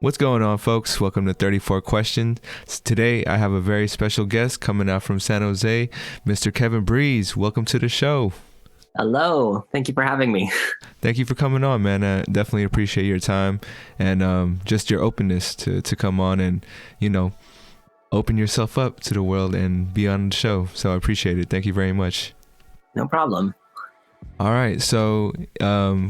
What's going on, folks? Welcome to 34 Questions. Today, I have a very special guest coming out from San Jose, Mr. Kevin Breeze. Welcome to the show. Hello. Thank you for having me. Thank you for coming on, man. I definitely appreciate your time and just your openness to come on and, open yourself up to the world and be on the show. So I appreciate it. Thank you very much. No problem. All right. So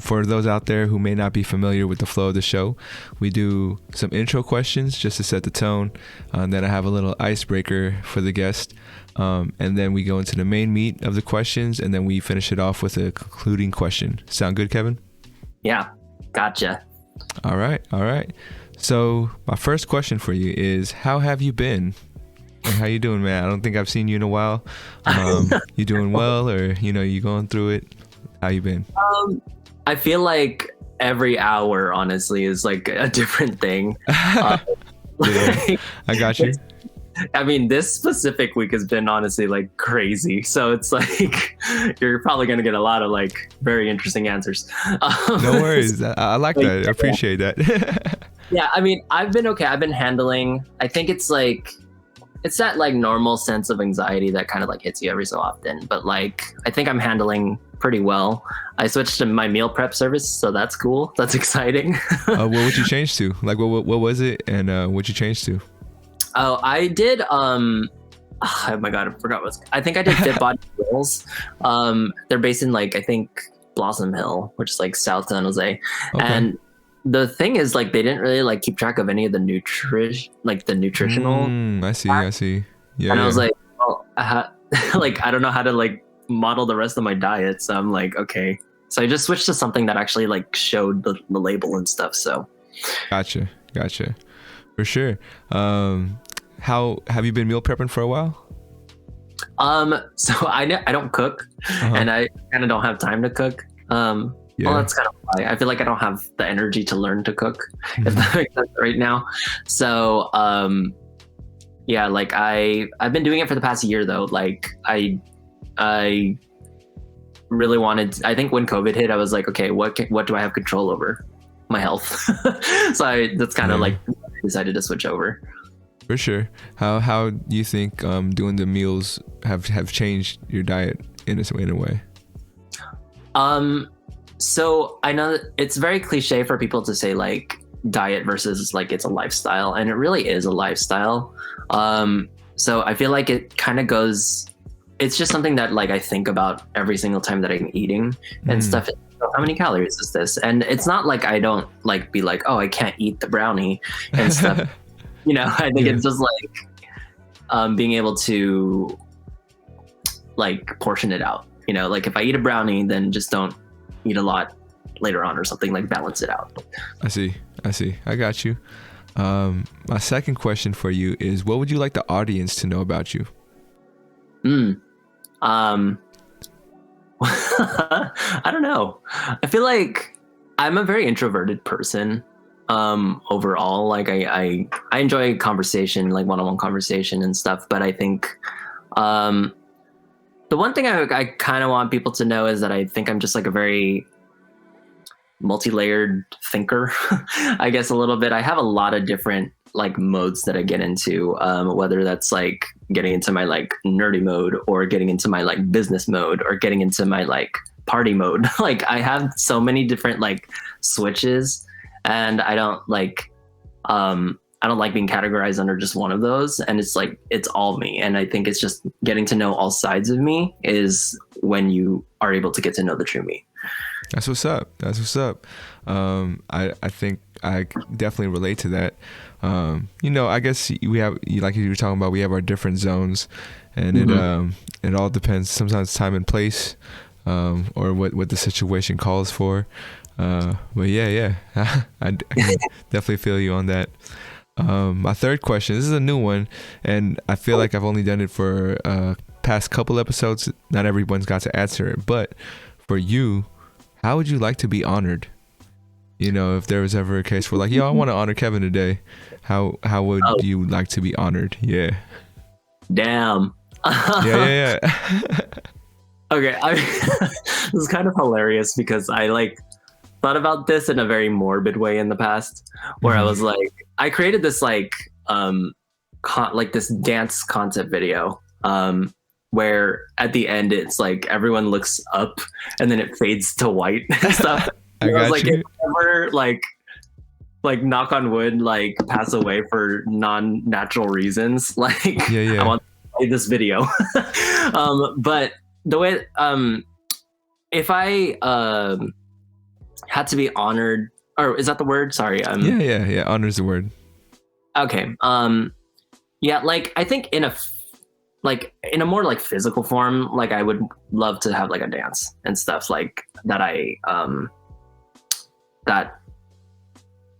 for those out there who may not be familiar with the flow of the show, we do some intro questions just to set the tone. Then I have a little icebreaker for the guest. And then we go into the main meat of the questions, and then we finish it off with a concluding question. Sound good, Kevin? Yeah. Gotcha. All right. So my first question for you is, how have you been? And how you doing, man? I don't think I've seen you in a while. You doing well, or you going through it? How you been? I feel like every hour, honestly, is like a different thing. Yeah, I got you. I mean, this specific week has been honestly like crazy. So it's like you're probably going to get a lot of like very interesting answers. No worries. I like that. I appreciate that. Yeah, I mean, I've been okay. I've been handling, I think it's that like normal sense of anxiety that kind of like hits you every so often. But like, I think I'm handling pretty well. I switched to my meal prep service, so that's cool. That's exciting. What would you change to? Like, what was it, and what'd you change to? Oh, I did. Oh my god, I forgot I think I did Fit Body Meals. They're based in like I think Blossom Hill, which is like South San Jose, Okay. and the thing is like they didn't really like keep track of any of the nutritional. I see. Yeah. And I was like, well, like I don't know how to like model the rest of my diet, so I'm like, okay. So I just switched to something that actually like showed the label and stuff. So. Gotcha. For sure. How have you been meal prepping for a while? So I don't cook, and I kind of don't have time to cook. Yeah. Well, that's kind of why I feel like I don't have the energy to learn to cook, if that makes sense right now. So, yeah, like I've been doing it for the past year though. Like I really wanted. I think when COVID hit, I was like, okay, what do I have control over? My health. So that's kind of like I decided to switch over. For sure. How do you think doing the meals have changed your diet in a way? So I know that it's very cliche for people to say like diet versus like it's a lifestyle, and it really is a lifestyle. So I feel like it kind of goes. It's just something that like I think about every single time that I'm eating and stuff. How many calories is this? And it's not like I don't like be like, oh, I can't eat the brownie and stuff. I think it's just like being able to like portion it out. Like if I eat a brownie, then just don't eat a lot later on or something, like balance it out. I see. I got you. My second question for you is, what would you like the audience to know about you? I don't know. I feel like I'm a very introverted person. Overall, like I enjoy conversation, like one-on-one conversation and stuff. But I think the one thing I kind of want people to know is that I think I'm just like a very multi-layered thinker. I guess a little bit. I have a lot of different like modes that I get into, whether that's like getting into my like nerdy mode or getting into my like business mode or getting into my like party mode. Like I have so many different like switches, and I don't like being categorized under just one of those. And it's like, it's all me. And I think it's just getting to know all sides of me is when you are able to get to know the true me. That's what's up. I think I definitely relate to that. I guess we have, like you were talking about, we have our different zones, and it all depends. Sometimes time and place, or what the situation calls for. But yeah, I definitely feel you on that. My third question, this is a new one, and I feel like I've only done it for past couple episodes. Not everyone's got to answer it, but for you, how would you like to be honored? If there was ever a case where like, I want to honor Kevin today, how would you like to be honored? Yeah. Damn. Yeah. Okay, this is kind of hilarious because I like thought about this in a very morbid way in the past, where I was like, I created this like this dance concept video, where at the end it's like everyone looks up and then it fades to white and stuff. I was got like, you. if I ever like knock on wood, like pass away for non-natural reasons, like Yeah. I want to play this video. But the way if I had to be honored, or is that the word? Sorry. Yeah. Honor's the word. Okay. Yeah, like I think in a more like physical form, like I would love to have like a dance and stuff like that. That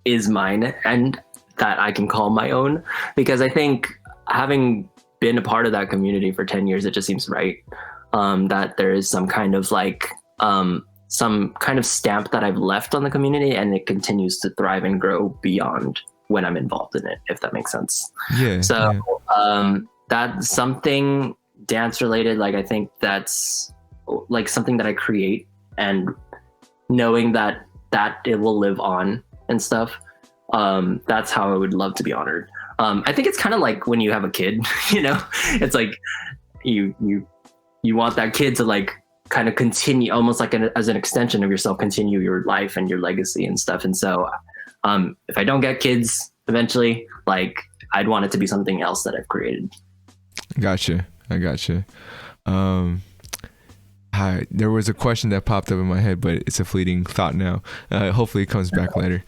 is mine and that I can call my own, because I think having been a part of that community for 10 years, it just seems right. That there is some kind of like some kind of stamp that I've left on the community, and it continues to thrive and grow beyond when I'm involved in it, if that makes sense. Yeah. So that's something dance related. Like I think that's like something that I create, and knowing that it will live on and stuff. That's how I would love to be honored. I think it's kind of like when you have a kid, you know, it's like you want that kid to like kind of continue, almost like as an extension of yourself, continue your life and your legacy and stuff. And so if I don't get kids eventually, like I'd want it to be something else that I've created. Gotcha. I gotcha. There was a question that popped up in my head, but it's a fleeting thought now. Hopefully it comes back later.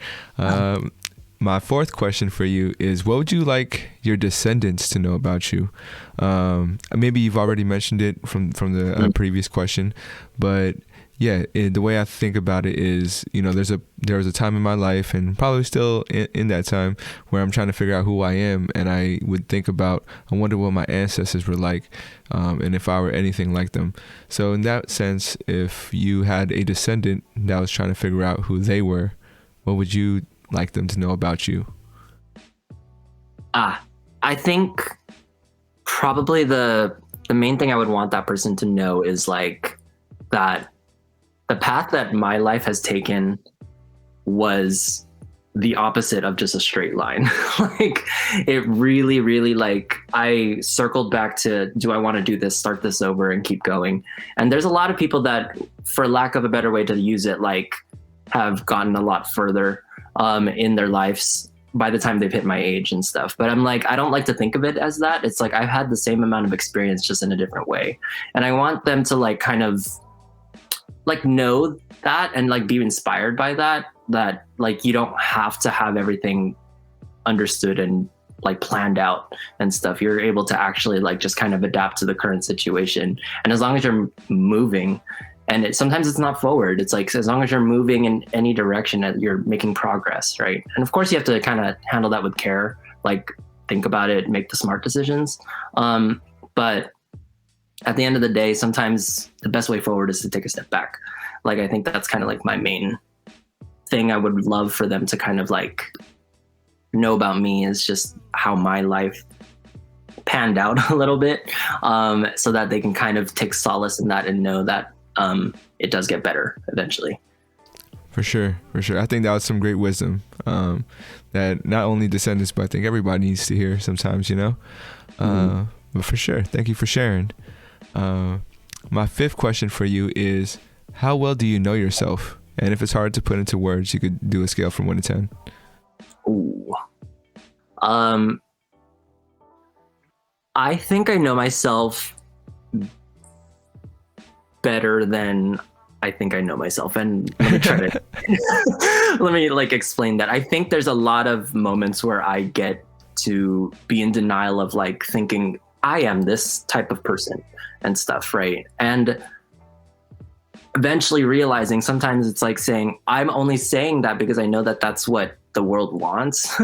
My fourth question for you is, what would you like your descendants to know about you? Maybe you've already mentioned it from the previous question, but yeah, the way I think about it is, you know, there was a time in my life, and probably still in that time, where I'm trying to figure out who I am, and I would think about, I wonder what my ancestors were like, and if I were anything like them. So in that sense, if you had a descendant that was trying to figure out who they were, what would you like them to know about you? I think probably the main thing I would want that person to know is like that the path that my life has taken was the opposite of just a straight line. Like it really, really, like I circled back to, do I want to do this, start this over and keep going? And there's a lot of people that, for lack of a better way to use it, like have gotten a lot further in their lives by the time they've hit my age and stuff. But I'm like, I don't like to think of it as that. It's like I've had the same amount of experience, just in a different way. And I want them to like kind of like know that, and like be inspired by that like you don't have to have everything understood and like planned out and stuff. You're able to actually like just kind of adapt to the current situation. And as long as you're moving, and sometimes it's not forward, it's like, as long as you're moving in any direction, you're making progress, right? And of course you have to kind of handle that with care, like think about it, make the smart decisions. But at the end of the day, sometimes the best way forward is to take a step back. Like, I think that's kind of like my main thing I would love for them to kind of like know about me, is just how my life panned out a little bit, so that they can kind of take solace in that and know that it does get better eventually. For sure. I think that was some great wisdom, that not only descendants, but I think everybody needs to hear sometimes, you know. But for sure, thank you for sharing. My fifth question for you is, how well do you know yourself? And if it's hard to put into words, you could do a scale from 1 to 10. Ooh. I think I know myself better than I think I know myself. And let me try to let me like explain that. I think there's a lot of moments where I get to be in denial of like thinking I am this type of person and stuff, right? And eventually realizing sometimes it's like saying, I'm only saying that because I know that that's what the world wants,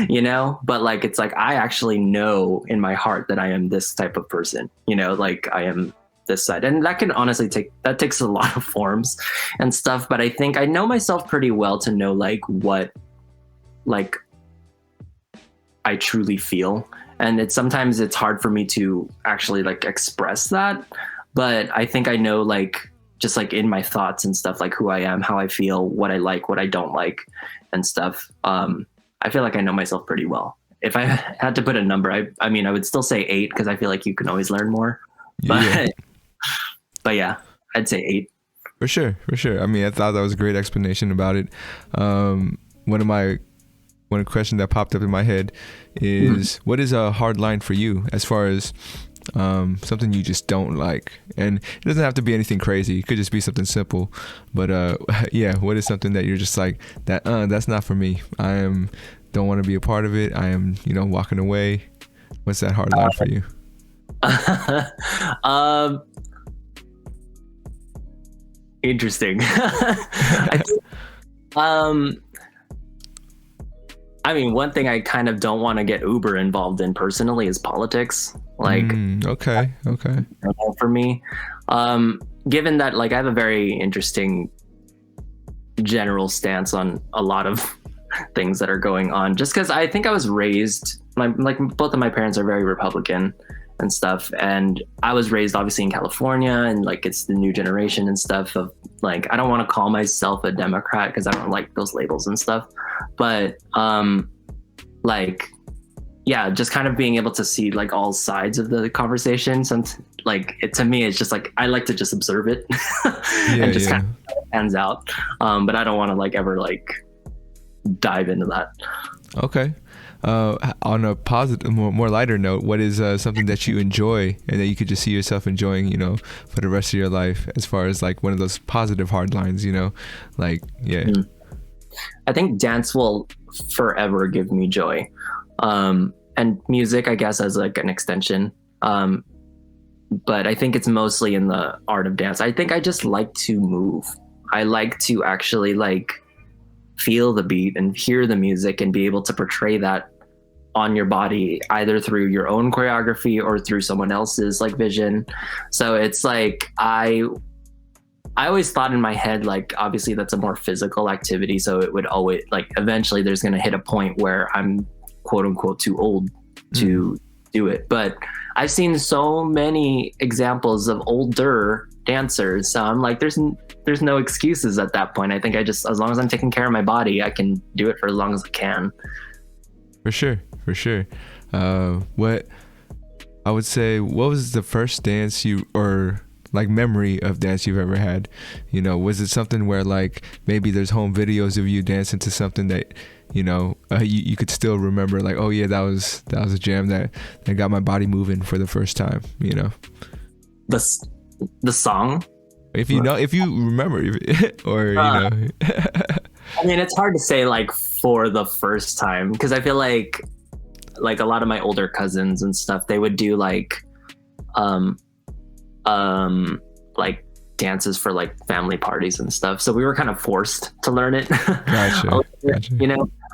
you know? But like, it's like, I actually know in my heart that I am this type of person, you know, like I am this side. And that can honestly takes a lot of forms and stuff. But I think I know myself pretty well to know like what, like I truly feel. And sometimes it's hard for me to actually like express that. But I think I know like just like in my thoughts and stuff, like who I am, how I feel, what I like, what I don't like, and stuff. I feel like I know myself pretty well. If I had to put a number, I mean, I would still say 8 because I feel like you can always learn more. Yeah. But yeah, I'd say 8. For sure. I mean, I thought that was a great explanation about it. One question that popped up in my head is, what is a hard line for you as far as something you just don't like? And it doesn't have to be anything crazy. It could just be something simple. But yeah, what is something that you're just like, that's not for me. Don't want to be a part of it. I am, walking away. What's that hard line for you? Interesting. I mean, one thing I kind of don't want to get uber involved in personally is politics. Like, okay. For me, given that like I have a very interesting general stance on a lot of things that are going on, just because I think I was raised, like both of my parents are very Republican and stuff, and I was raised obviously in California, and like it's the new generation and stuff of like, I don't want to call myself a Democrat because I don't like those labels and stuff, but like, yeah, just kind of being able to see like all sides of the conversation. Since like to me, it's just like I like to just observe it and just kind of pans out. But I don't want to like ever like dive into that. Okay. On a positive, more lighter note, what is something that you enjoy and that you could just see yourself enjoying, for the rest of your life, as far as like one of those positive hard lines, like, yeah. I think dance will forever give me joy. And music, I guess, as like an extension. But I think it's mostly in the art of dance. I think I just like to move. I like to actually like feel the beat and hear the music and be able to portray that on your body, either through your own choreography or through someone else's like vision. So it's like I always thought in my head, like, obviously that's a more physical activity, so it would always like eventually there's going to hit a point where I'm quote unquote too old to do it. But I've seen so many examples of older dancers, so I'm like, there's no excuses at that point. I think I just, as long as I'm taking care of my body, I can do it for as long as I can. For sure. What I would say, what was the first dance or like memory of dance you've ever had? Was it something where like maybe there's home videos of you dancing to something that you could still remember, like, oh yeah, that was a jam that got my body moving for the first time? The song, if you remember, or I mean, it's hard to say like for the first time, because I feel like a lot of my older cousins and stuff, they would do like like dances for like family parties and stuff, so we were kind of forced to learn it. Gotcha.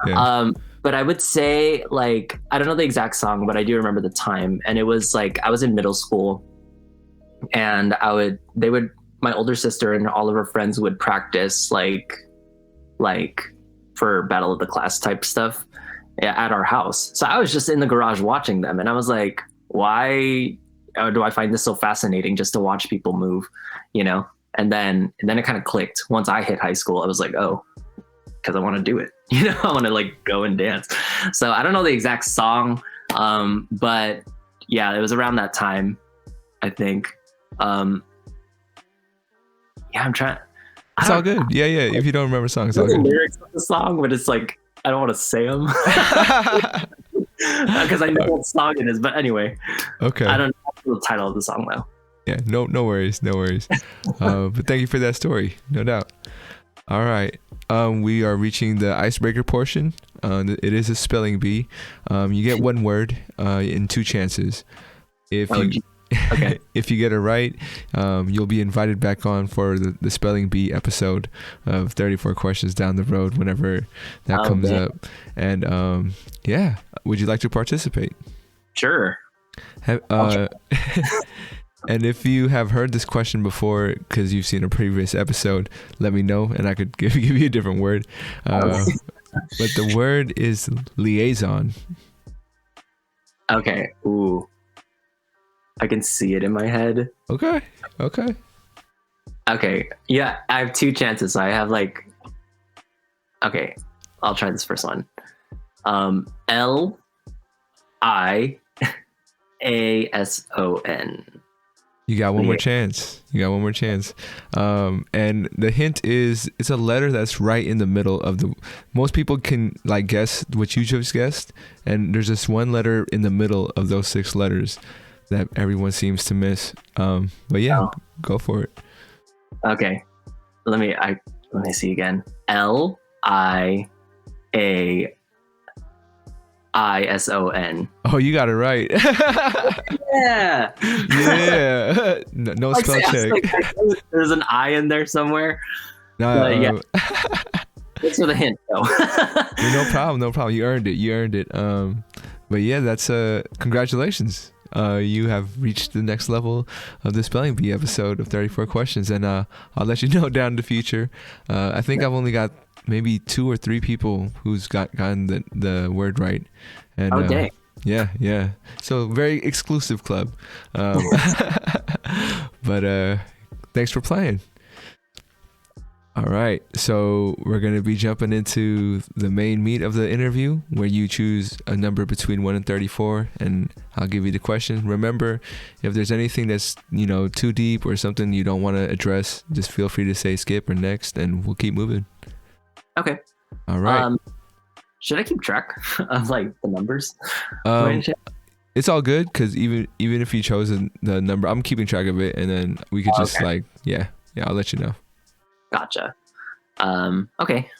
Yeah. But I would say, like, I don't know the exact song, but I do remember the time, and it was like I was in middle school, and my older sister and all of her friends would practice like for battle of the class type stuff at our house. So I was just in the garage watching them, and I was like, why do I find this so fascinating just to watch people move, and then it kind of clicked once I hit high school. I was like, oh, because I want to do it, I want to like go and dance. So I don't know the exact song, but yeah, it was around that time, I think. Yeah, I'm trying. It's all good. Yeah. If you don't remember songs, it's all good. Lyrics of the song, but it's like I don't want to say them because I know what song it is. But anyway, okay. I don't know the title of the song though. Yeah, no worries. But thank you for that story, no doubt. All right, we are reaching the icebreaker portion. It is a spelling bee. You get one word in 2 chances. Okay. If you get it right, you'll be invited back on for the spelling bee episode of 34 questions down the road, whenever that comes up. And yeah, would you like to participate? Sure. And if you have heard this question before because you've seen a previous episode, let me know and I could give you a different word. But the word is liaison. Okay. Ooh. I can see it in my head. Okay. Okay. Yeah, I have two chances. So I have like, okay, I'll try this first one. Linkason. You got one more Yeah. chance. You got one more chance. And the hint is it's a letter that's right in the middle of the. Most people can like guess what you just guessed, and there's this one letter in the middle of those 6 letters that everyone seems to miss. But yeah, go for it. Okay. Let me see again. Linkason. Oh, you got it right. Yeah. Yeah. No Like, spell check. There's an I in there somewhere. No, Yeah. Thanks for the hint, though. no problem. You earned it. But yeah, that's congratulations. You have reached the next level of the Spelling Bee episode of 34 questions, and I'll let you know down in the future. I think I've only got maybe 2 or 3 people who's gotten the word right. And dang. Yeah. So very exclusive club. But thanks for playing. All right, so we're going to be jumping into the main meat of the interview, where you choose a number between 1 and 34, and I'll give you the question. Remember, if there's anything that's, too deep or something you don't want to address, just feel free to say skip or next, and we'll keep moving. Okay. All right. Should I keep track of like the numbers? It's all good, because even if you chose the number, I'm keeping track of it, and then we could just I'll let you know. Gotcha. Okay.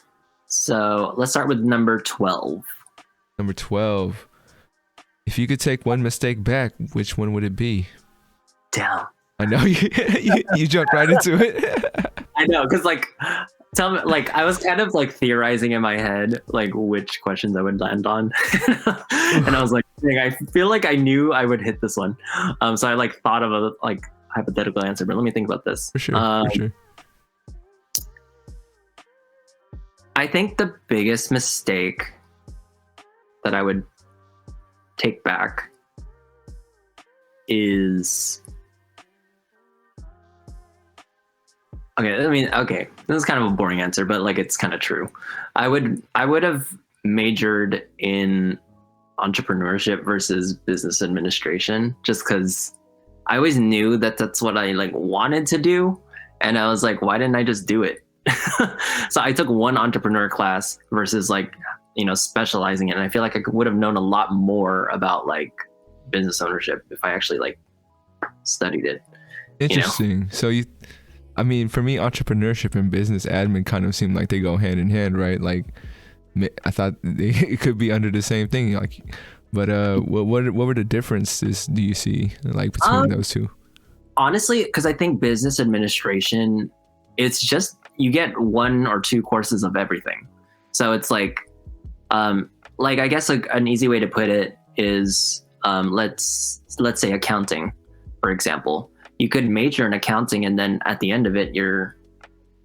So let's start with number 12. Number 12. If you could take one mistake back, which one would it be? Damn. I know you jumped right into it. I know, because tell me, I was kind of theorizing in my head which questions I would land on, and I was like, I feel like I knew I would hit this one. So I thought of a hypothetical answer, but let me think about this. For sure. I think the biggest mistake that I would take back is okay. This is kind of a boring answer, but it's kind of true. I would have majored in entrepreneurship versus business administration, just because I always knew that that's what I wanted to do, and I was like, why didn't I just do it? So I took one entrepreneur class versus specializing it, and I feel like I would have known a lot more about business ownership if I actually studied it. Interesting. So for me, entrepreneurship and business admin kind of seem like they go hand in hand, right? I thought it could be under the same thing, but what were the differences do you see between those two? Honestly, because I think business administration, it's just you get 1 or 2 courses of everything. So it's I guess an easy way to put it is let's say accounting, for example. You could major in accounting, and then at the end of it,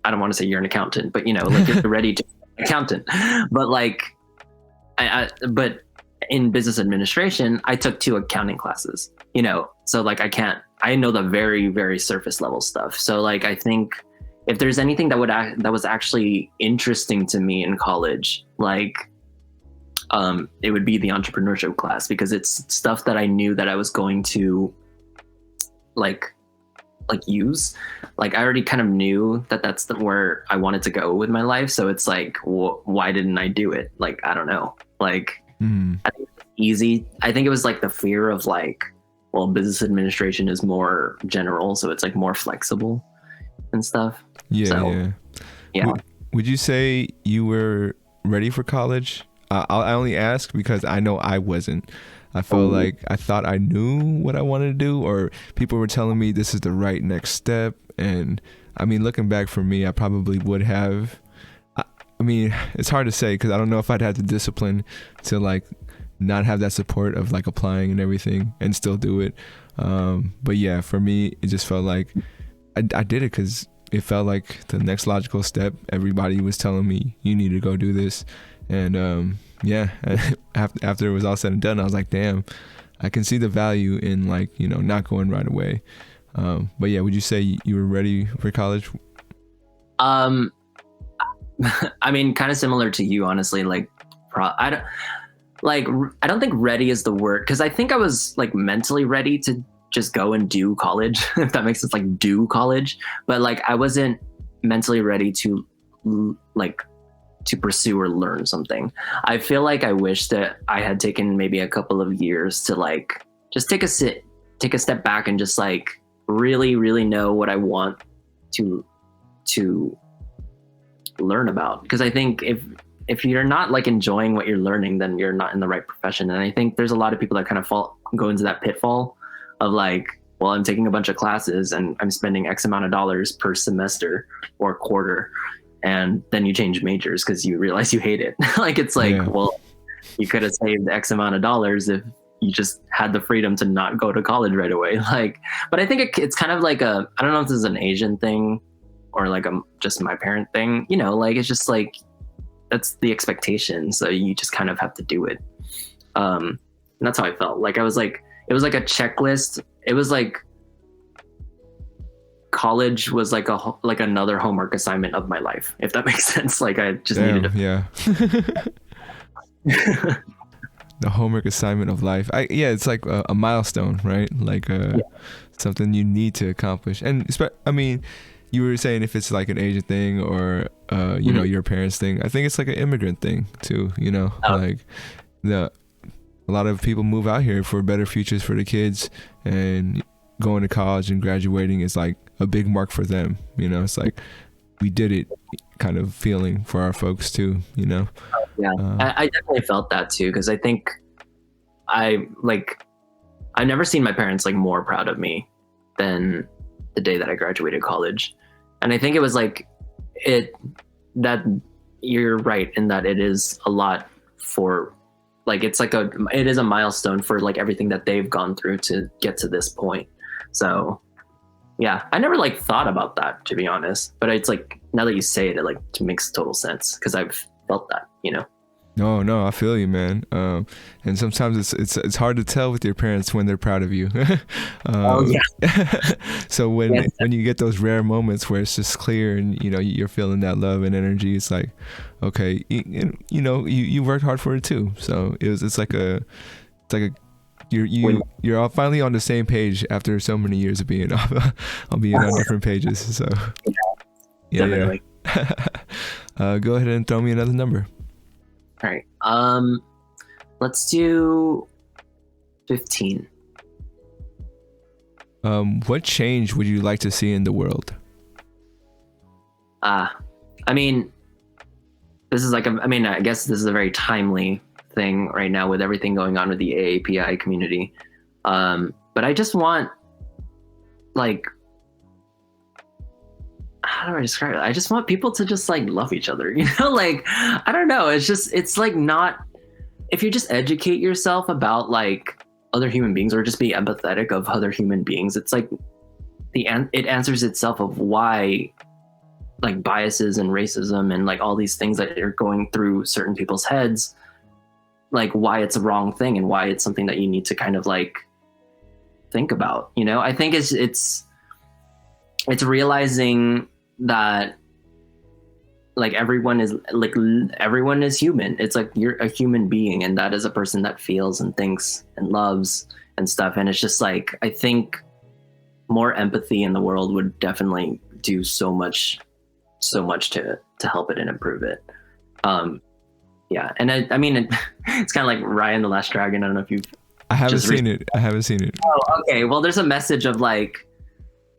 I don't want to say you're an accountant, but you're ready to be an accountant. But but in business administration, I took 2 accounting classes, so I know the very, very surface level stuff. So I think if there's anything that was actually interesting to me in college, it would be the entrepreneurship class, because it's stuff that I knew that I was going to use. I already kind of knew that that's where I wanted to go with my life. So it's why didn't I do it? I don't know. I think it's easy. I think it was the fear of business administration is more general, so it's more flexible and stuff. Yeah. Would you say you were ready for college? I only ask because I know I wasn't. I felt like I thought I knew what I wanted to do, or people were telling me this is the right next step. And looking back for me, I probably would have. It's hard to say, because I don't know if I'd had the discipline to not have that support of applying and everything and still do it. But yeah, for me, it just felt like I did it because it felt like the next logical step. Everybody was telling me you need to go do this. And after it was all said and done, I was like, damn, I can see the value in not going right away. But yeah, would you say you were ready for college? Um, I mean, kind of similar to you, honestly. Like, I don't think ready is the word, because I think I was like mentally ready to just go and do college, if that makes sense, like do college. But like I wasn't mentally ready to like to pursue or learn something. I feel like I wish that I had taken maybe a couple of years to like just take a step back and just like really know what I want to learn about. Because I think if you're not like enjoying what you're learning, then you're not in the right profession. And I think there's a lot of people that kind of go into that pitfall of like, well, I'm taking a bunch of classes and I'm spending X amount of dollars per semester or quarter, and then you change majors because you realize you hate it. Like, it's like, well, you could have saved X amount of dollars if you just had the freedom to not go to college right away. Like, but I think it's kind of like I don't know if this is an Asian thing or like just my parent thing, you know, like it's just like, that's the expectation. So you just kind of have to do it. And that's how I felt. Like, I was like, it was like a checklist. It was like college was like another homework assignment of my life, if that makes sense. Like, I just needed to. Yeah. The homework assignment of life. It's like a milestone, right? Like something you need to accomplish. And I mean, you were saying if it's like an Asian thing or you know, your parents' thing. I think it's like an immigrant thing too. You know, like a lot of people move out here for better futures for the kids, and going to college and graduating is like a big mark for them. You know, it's like we did it kind of feeling for our folks too. You know. Yeah, I definitely felt that too, because I think I've never seen my parents like more proud of me than the day that I graduated college. And I think it was like that you're right in that it is a lot for like, it is a milestone for like everything that they've gone through to get to this point. So yeah, I never like thought about that, to be honest, but it's like, now that you say it, it makes total sense, because I've felt that, you know. No, I feel you, man. And sometimes it's hard to tell with your parents when they're proud of you. So when you get those rare moments where it's just clear and you know you're feeling that love and energy, it's like, okay, you know you worked hard for it too. So it's like you're all finally on the same page after so many years of being on different pages. So Definitely. Go ahead and throw me another number. All right. Let's do 15. What change would you like to see in the world? I mean, this is like, I guess this is a very timely thing right now with everything going on with the AAPI community. But I just want, like, how do I describe it? I just want people to just like love each other, you know, like, I don't know. It's like not, if you just educate yourself about like other human beings or just be empathetic of other human beings, it's like it answers itself of why like biases and racism and like all these things that are going through certain people's heads, like why it's a wrong thing and why it's something that you need to kind of like think about, you know. I think it's realizing that like everyone is human. It's like you're a human being, and that is a person that feels and thinks and loves and stuff. And it's just like, I think more empathy in the world would definitely do so much to help it and improve it. Yeah, and I mean, it's kind of like Raya and the Last Dragon. I don't know if I haven't seen it. Oh, okay. Well, there's a message of like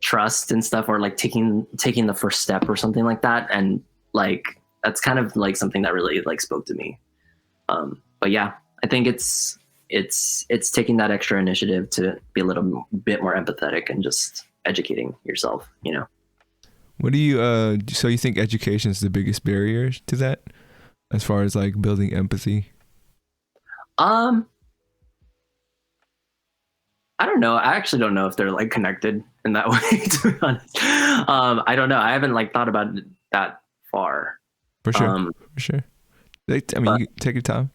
trust and stuff, or like taking the first step or something like that, and like that's kind of like something that really like spoke to me. But yeah, I think it's taking that extra initiative to be a little bit more empathetic and just educating yourself, you know. What do you so you think education is the biggest barrier to that, as far as like building empathy? I don't know. I actually don't know if they're like connected in that way, to be honest. I don't know. I haven't like thought about it that far. For sure. I mean, you take your time.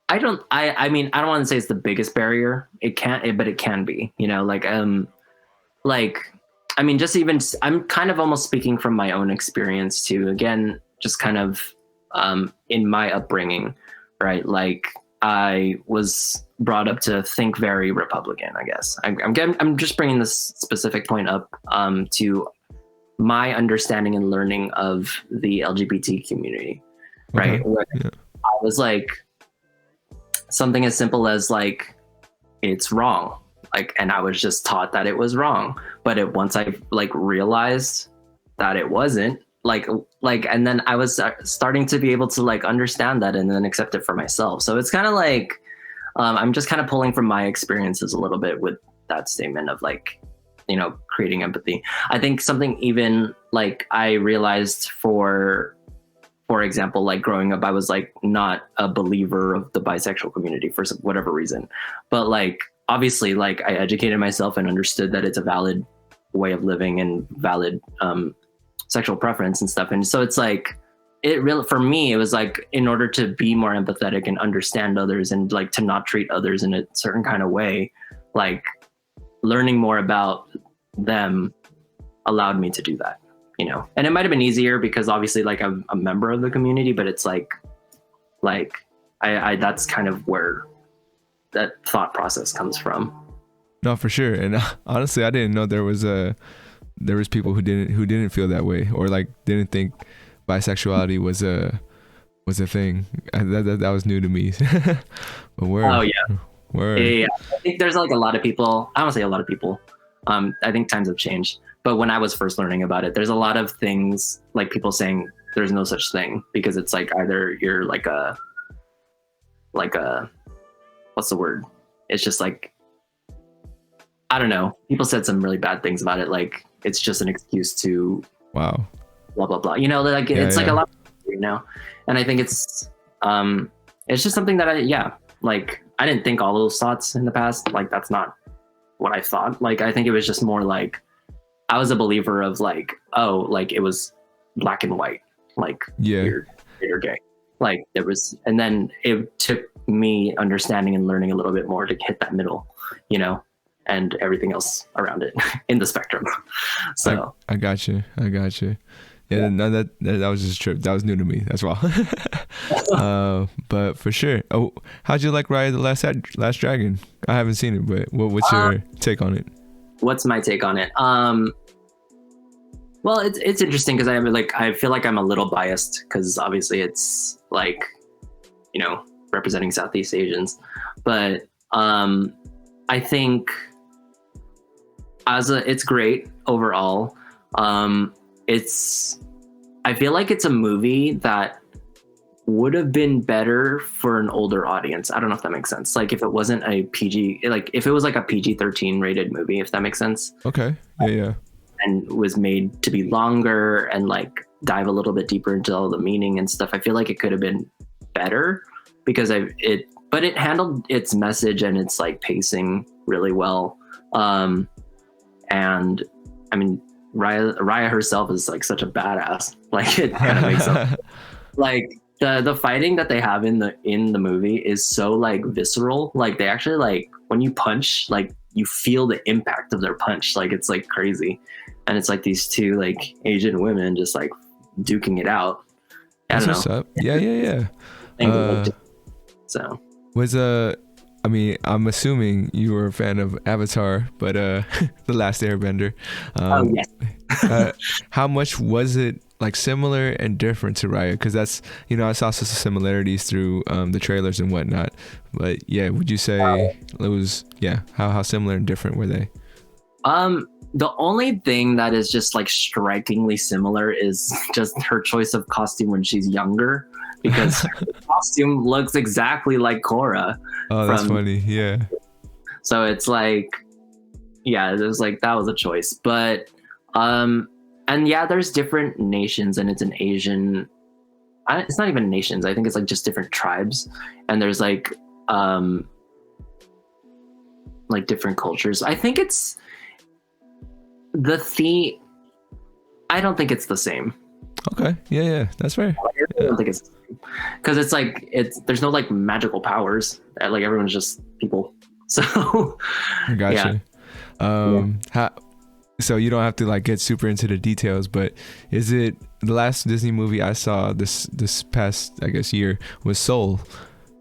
I mean, I don't want to say it's the biggest barrier. It can't, but it can be, you know, like, I mean, just even, I'm kind of almost speaking from my own experience too. Again, just kind of in my upbringing, right? Like I was brought up to think very Republican, I guess. I'm just bringing this specific point up to my understanding and learning of the LGBT community, right? Okay. Where Yeah. I was like, something as simple as like, it's wrong. Like, and I was just taught that it was wrong. But once I like realized that it wasn't, and then I was starting to be able to like understand that and then accept it for myself. So it's kind of like, I'm just kind of pulling from my experiences a little bit with that statement of like, you know, creating empathy. I think something even like I realized for example, like growing up, I was like not a believer of the bisexual community for whatever reason, but like obviously, like I educated myself and understood that it's a valid way of living and valid sexual preference and stuff. And so it's like, it really, for me, it was like, in order to be more empathetic and understand others and like to not treat others in a certain kind of way, like learning more about them allowed me to do that. You know, and it might have been easier because obviously like I'm a member of the community, but it's like I that's kind of where that thought process comes from. No, for sure. And honestly, I didn't know there was people who didn't feel that way, or like didn't think bisexuality was a thing. That was new to me. But Oh yeah. Yeah. I think there's like a lot of people. I don't say a lot of people. I think times have changed. But when I was first learning about it, there's a lot of things like people saying there's no such thing, because it's like either you're like a what's the word? It's just like, I don't know. People said some really bad things about it. Like it's just an excuse to wow, blah, blah, blah. You know, like it's like a lot, you know? And I think it's just something that like I didn't think all those thoughts in the past. Like that's not what I thought. Like I think it was just more like, I was a believer of like, oh, like it was black and white, like you're gay. Like there was, and then it took me understanding and learning a little bit more to hit that middle, you know, and everything else around it in the spectrum. So I got you. Yeah, no, that was just a trip. That was new to me. That's why. But for sure. Oh, how'd you like Raya the Last Dragon? I haven't seen it, but what's your take on it? What's my take on it? Well, it's interesting because I feel like I'm a little biased because obviously it's like, you know, representing Southeast Asians, but I think it's great overall. I feel like it's a movie that would have been better for an older audience. I don't know if that makes sense. Like if it wasn't a PG, like if it was like a PG-13 rated movie, if that makes sense. Okay. Yeah. And was made to be longer and like dive a little bit deeper into all the meaning and stuff. I feel like it could have been better because but it handled its message and its like pacing really well. And I mean, Raya herself is like such a badass. Like it kind of makes up. Like the fighting that they have in the movie is so like visceral. Like they actually like when you punch, like you feel the impact of their punch. Like it's like crazy, and it's like these two like Asian women just like duking it out. I don't know. What's up? Yeah. So I mean, I'm assuming you were a fan of Avatar, but The Last Airbender. Yes. How much was it like similar and different to Raya? Because that's, you know, I saw some similarities through the trailers and whatnot. But yeah, would you say it was, how similar and different were they? The only thing that is just like strikingly similar is just her choice of costume when she's younger, because her costume looks exactly like Korra. Oh, that's funny. Yeah. So it's like, yeah, it was like, that was a choice. But, and yeah, there's different nations and it's an Asian, it's not even nations. I think it's like just different tribes. And there's like different cultures. I think it's the theme. I don't think it's the same. Okay. Yeah. That's fair. Like, I don't think it's because it's like there's no like magical powers. Like everyone's just people. So I yeah. gotcha. How, so you don't have to like get super into the details, but is it the last Disney movie I saw this past, I guess, year was Soul?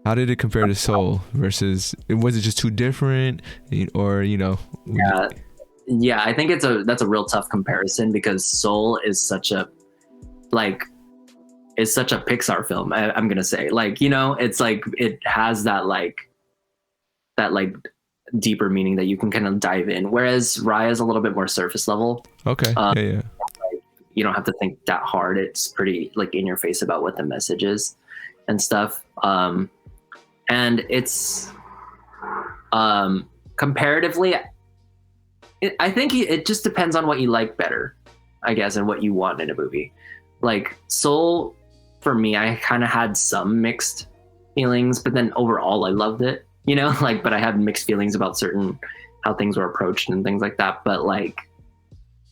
How did it compare to Soul versus? Was it just too different, or Yeah. Yeah, I think that's a real tough comparison because Soul is such a like is such a Pixar film. I'm gonna say, like, it's like it has that deeper meaning that you can kind of dive in. Whereas Raya is a little bit more surface level. Okay. Yeah. You don't have to think that hard. It's pretty like in your face about what the message is and stuff. And it's comparatively, I think it just depends on what you like better, I guess, and what you want in a movie. Like Soul, for me, I kind of had some mixed feelings, but then overall I loved it, like, but I had mixed feelings about certain how things were approached and things like that. But like,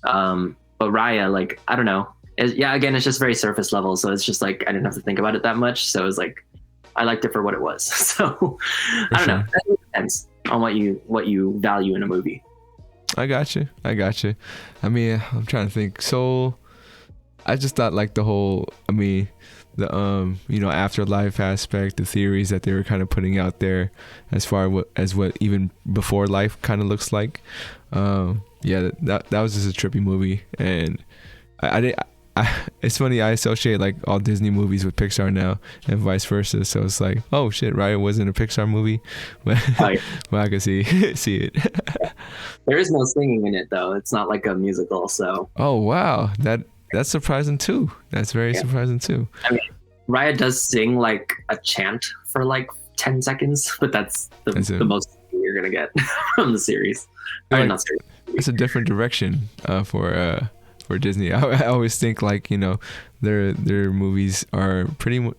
but Raya, like, I don't know. Again, it's just very surface level. So it's just like, I didn't have to think about it that much. So it was like, I liked it for what it was. So I don't know. It depends on what you value in a movie. I got you. I mean, I'm trying to think. Soul, I just thought like the whole, I mean, the afterlife aspect, the theories that they were kind of putting out there as far as what even before life kind of looks like. Yeah, that was just a trippy movie, and it's funny, I associate like all Disney movies with Pixar now and vice versa, so it's like, oh shit, Raya wasn't a Pixar movie, but well, I can see it. There is no singing in it though. It's not like a musical, so. Oh wow, that's surprising too. That's very surprising too. I mean, Raya does sing like a chant for like 10 seconds, but that's the most you're gonna get from the series. I mean, not series. It's a different direction for Disney. I always think like, their movies are a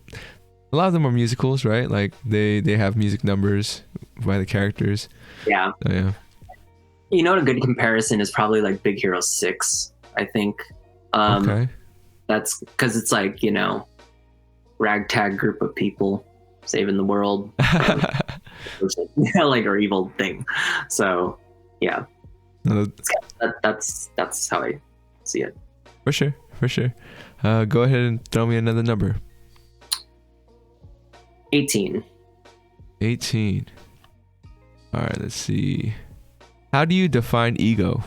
lot of them are musicals, right? Like they have music numbers by the characters. Yeah. So, yeah. A good comparison is probably like Big Hero 6, I think. Okay. That's because it's like, ragtag group of people saving the world. Like or evil thing. So yeah. That's how I see it. For sure. Go ahead and throw me another number. 18. All right, let's see. How do you define ego?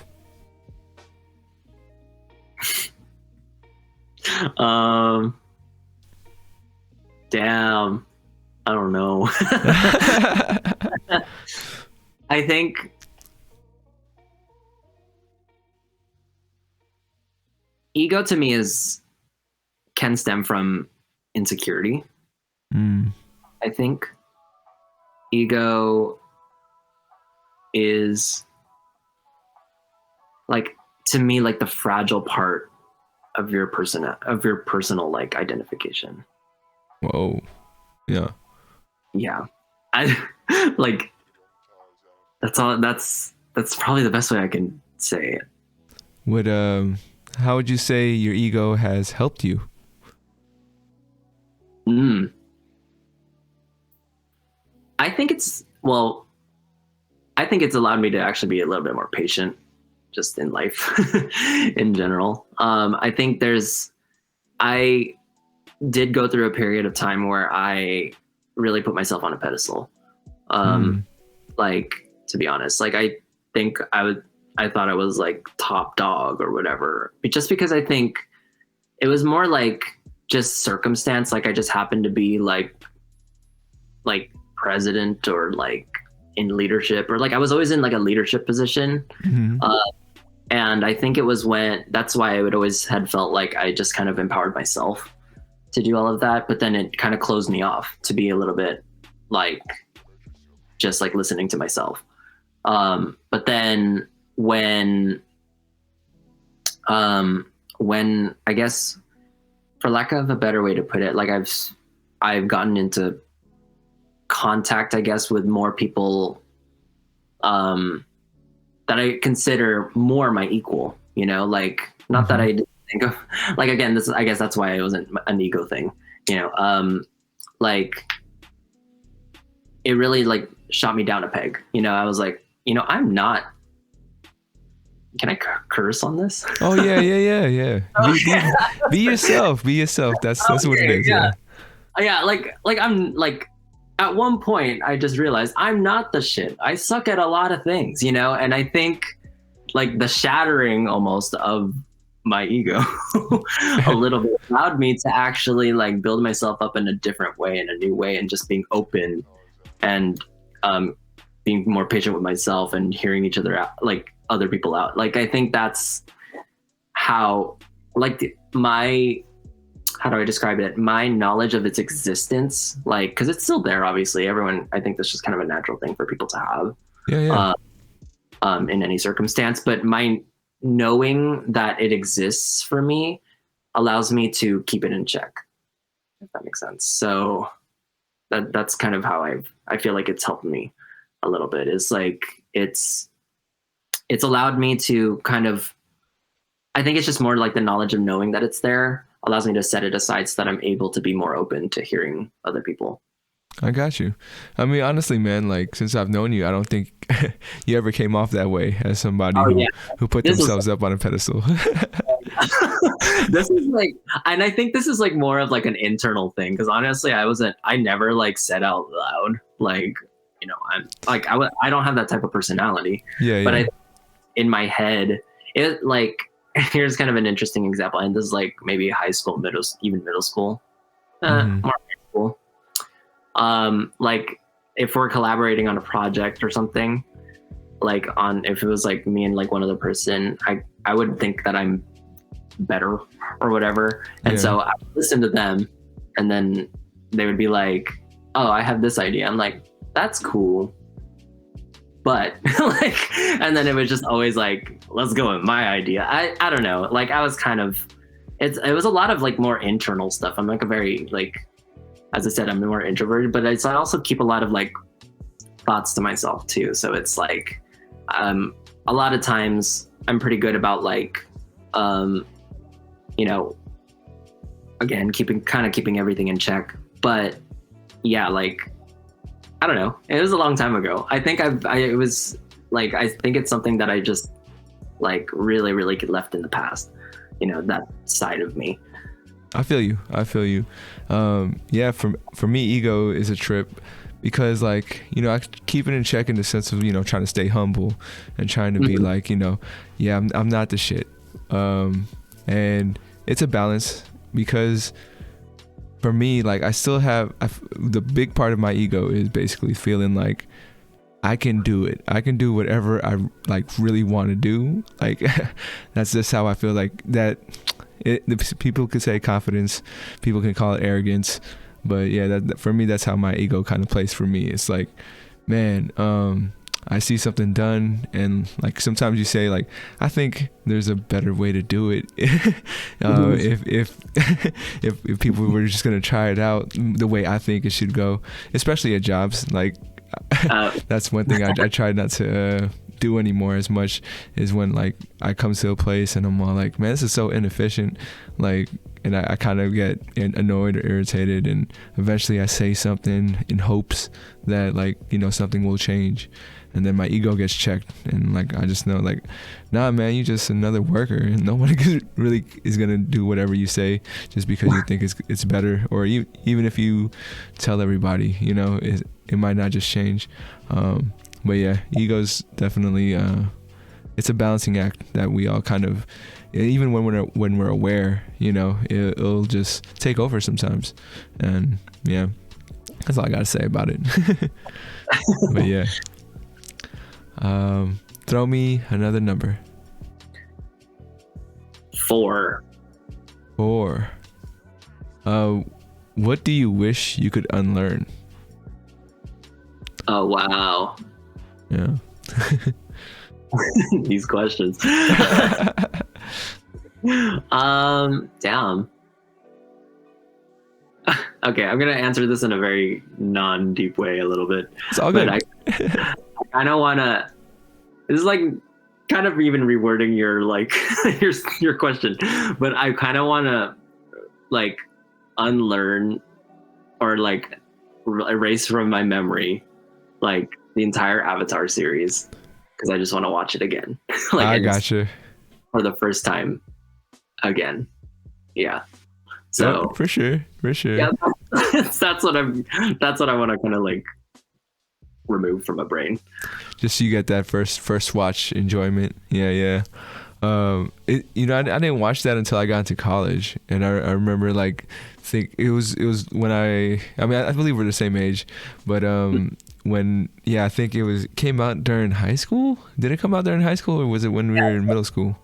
Damn. I don't know. I think ego to me can stem from insecurity. I think ego is like, to me, like the fragile part of your personal like identification. Whoa. Yeah. I like that's probably the best way I can say it. How would you say your ego has helped you? I think it's allowed me to actually be a little bit more patient just in life in general. I think I did go through a period of time where I really put myself on a pedestal. Like, to be honest, like I think I thought I was like top dog or whatever, but just because I think it was more like just circumstance. Like I just happened to be like president or like in leadership, or like I was always in like a leadership position. And I think it was that's why I would always had felt like I just kind of empowered myself to do all of that. But then it kind of closed me off to be a little bit like, just like listening to myself. But then when I guess, for lack of a better way to put it, like I've gotten into contact, I guess, with more people that I consider more my equal, like not that I didn't think of, like, again, this, I guess that's why it wasn't an ego thing, you know. Like, it really like shot me down a peg, you know. I was like, you know, I'm not, can I curse on this? Oh yeah. Be yourself. Be yourself. That's what it is. Yeah. Yeah, like I'm like, at one point I just realized I'm not the shit. I suck at a lot of things, you know. And I think like the shattering almost of my ego a little bit allowed me to actually like build myself up in a different way, in a new way, and just being open and being more patient with myself and hearing each other out, like other people out. Like, I think that's how, like, my, how do I describe it? My knowledge of its existence, like, because it's still there, obviously. Everyone, I think that's just kind of a natural thing for people to have. Yeah. In any circumstance. But my knowing that it exists for me allows me to keep it in check, if that makes sense. So that's kind of how I feel like it's helped me a little bit. Is like, it's allowed me to kind of, I think it's just more like the knowledge of knowing that it's there allows me to set it aside so that I'm able to be more open to hearing other people. I got you. I mean, honestly, man, like, since I've known you, I don't think you ever came off that way as somebody who put themselves up on a pedestal. This is like, and I think this is like more of like an internal thing, because honestly, I never like said out loud, like, you know, I'm like, I don't have that type of personality. But in my head, it like, here's kind of an interesting example, and this is like maybe high school, even middle school, more high school. Like, if we're collaborating on a project or something, like if it was like me and like one other person, I would think that I'm better or whatever. And so I would listen to them, and then they would be like, oh, I have this idea. I'm like, that's cool. But like, and then it was just always like, let's go with my idea. I don't know. Like, I was kind of, it was a lot of like more internal stuff. I'm like a very, like, as I said, I'm more introverted, but I also keep a lot of like thoughts to myself too. So it's like, a lot of times I'm pretty good about like, you know, again, keeping everything in check. But yeah, like, I don't know. It was a long time ago. I think it was like, I think it's something that I just like really, really left in the past, you know, that side of me. I feel you. Yeah, for me, ego is a trip, because like, you know, I keep it in check in the sense of, you know, trying to stay humble and trying to be like, you know, yeah, I'm not the shit. And it's a balance, because for me, like, I still have, the big part of my ego is basically feeling like I can do it. I can do whatever I like really want to do. Like, that's just how I feel like that. People could say confidence, people can call it arrogance, but yeah, that for me, that's how my ego kind of plays for me. It's like, man, I see something done, and like sometimes you say like, I think there's a better way to do it. If people were just gonna try it out the way I think it should go, especially at jobs, like that's one thing I try not to do anymore as much, is when like I come to a place and I'm all like, man, this is so inefficient, like, and I kind of get annoyed or irritated, and eventually I say something in hopes that, like, you know, something will change, and then my ego gets checked, and like I just know, like, nah, man, you just another worker, and nobody really is gonna do whatever you say just because you think it's better, or even if you tell everybody, you know, it might not just change. But yeah, ego's definitely it's a balancing act that we all kind of, even when we're aware, you know, it'll just take over sometimes. And yeah, that's all I gotta say about it. But yeah, throw me another number. 4. What do you wish you could unlearn? Oh, wow. Yeah. These questions. Damn. Okay, I'm gonna answer this in a very non-deep way a little bit. It's all good. But I don't wanna. This is like kind of even rewording your like your question, but I kind of want to like unlearn or like erase from my memory like the entire Avatar series because I just want to watch it again. Like I gotcha. For the first time again. Yeah. So So for sure. yeah, that's what I want to kind of like remove from my brain. Just so you get that first watch enjoyment. Yeah. I didn't watch that until I got into college, and I remember like think it was when I believe we're the same age, but I think it came out during high school. Did it come out during high school, or was it when we were in middle school?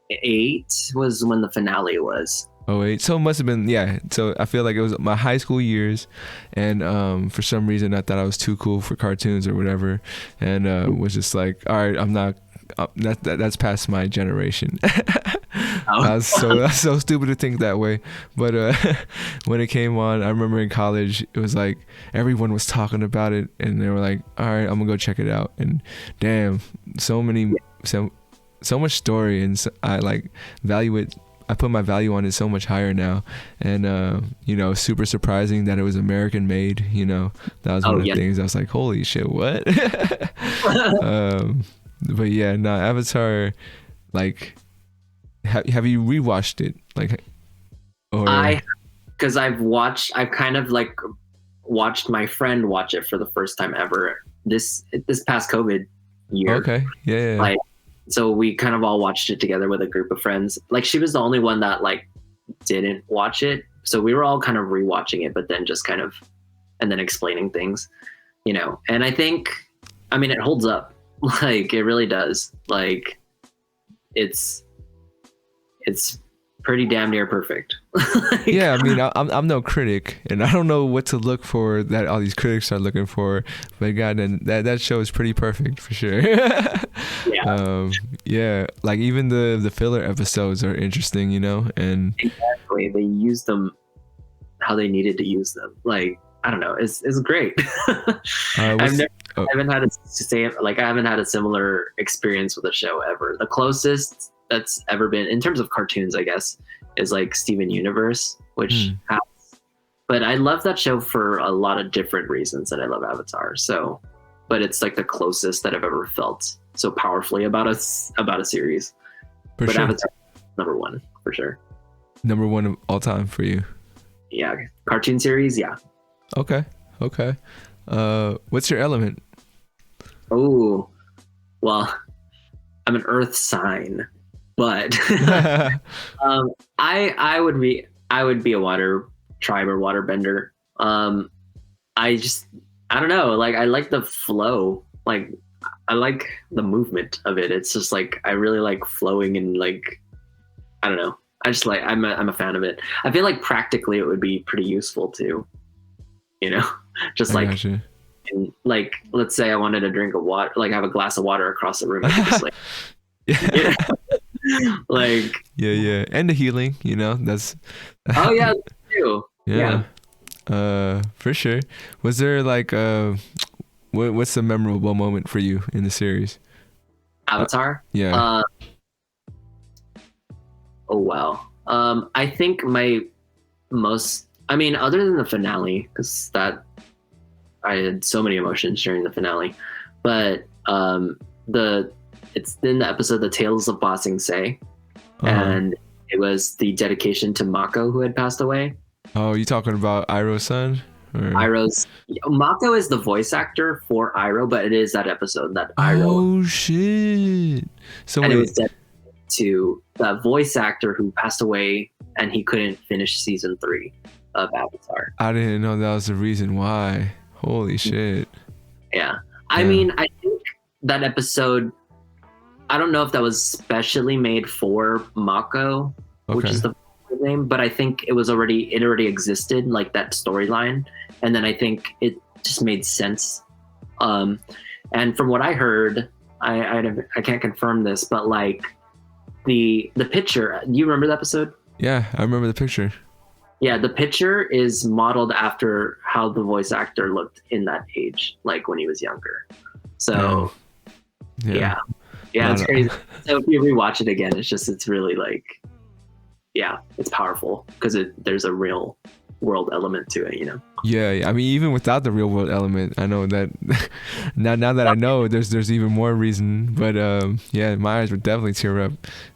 2008 was when the finale was. Oh wait, so it must have been, yeah. So I feel like it was my high school years, and for some reason I thought I was too cool for cartoons or whatever, and was just like, all right, I'm not. That's past my generation. I was so stupid to think that way. But when it came on, I remember in college, it was like everyone was talking about it, and they were like, all right, I'm gonna go check it out. And damn, so much story, and I like value it. I put my value on it so much higher now, and super surprising that it was American made. That was one of the things I was like, holy shit, what? But yeah, no, Avatar, like, have you rewatched it? Like, or because I've kind of like watched my friend watch it for the first time ever this past COVID year. Okay, yeah. Like, so we kind of all watched it together with a group of friends. Like, she was the only one that like didn't watch it, so we were all kind of rewatching it, but then just kind of and then explaining things, And I think, I mean, it holds up. Like, it really does. Like, it's pretty damn near perfect. Like, yeah, I mean, I'm no critic, and I don't know what to look for that all these critics are looking for, but God, that show is pretty perfect for sure. Yeah, like even the filler episodes are interesting, and exactly, they use them how they needed to use them. Like, I don't know, it's great. I haven't had a similar experience with a show ever. The closest that's ever been in terms of cartoons, I guess, is like Steven Universe, which has, but I love that show for a lot of different reasons that I love Avatar. So, but it's like the closest that I've ever felt so powerfully about a series. For sure. Avatar, number one for sure. Number one of all time for you. Yeah, cartoon series. Yeah. Okay. What's your element? Oh, well, I'm an earth sign, but I would be a water tribe or waterbender. I don't know, like, I like the flow, like I like the movement of it. It's just like, I really like flowing, and like, I don't know, I just like, I'm a fan of it. I feel like practically it would be pretty useful too, just like, and like, let's say I wanted to drink water, like have a glass of water across the room, I could just like like, yeah, and the healing, that's oh yeah, too. Yeah. For sure. Was there like what's the memorable moment for you in the series? Avatar? Yeah. Oh wow. I think my most, I mean, other than the finale, because that I had so many emotions during the finale, but it's in the episode The Tales of Ba Sing Se, and it was the dedication to Mako, who had passed away. Oh, you talking about Iroh's son? Mako is the voice actor for Iroh, but it is that episode that Iroh. Oh shit! So and it was dedicated to the voice actor who passed away, and he couldn't finish season 3 of Avatar. I didn't know that was the reason why. Holy shit! Yeah, I mean, I think that episode, I don't know if that was specially made for Mako, which is the name, but I think it already existed, like that storyline, and then I think it just made sense. And from what I heard, I can't confirm this, but like the picture, do you remember the episode? Yeah, I remember the picture. Yeah, the picture is modeled after how the voice actor looked in that age, like when he was younger. So yeah. Yeah, it's crazy. So if you rewatch it again, it's really like, yeah, it's powerful because there's a real world element to it, you know. Yeah, I mean, even without the real world element, I know that now that I know, there's even more reason. But yeah, my eyes would definitely tear up.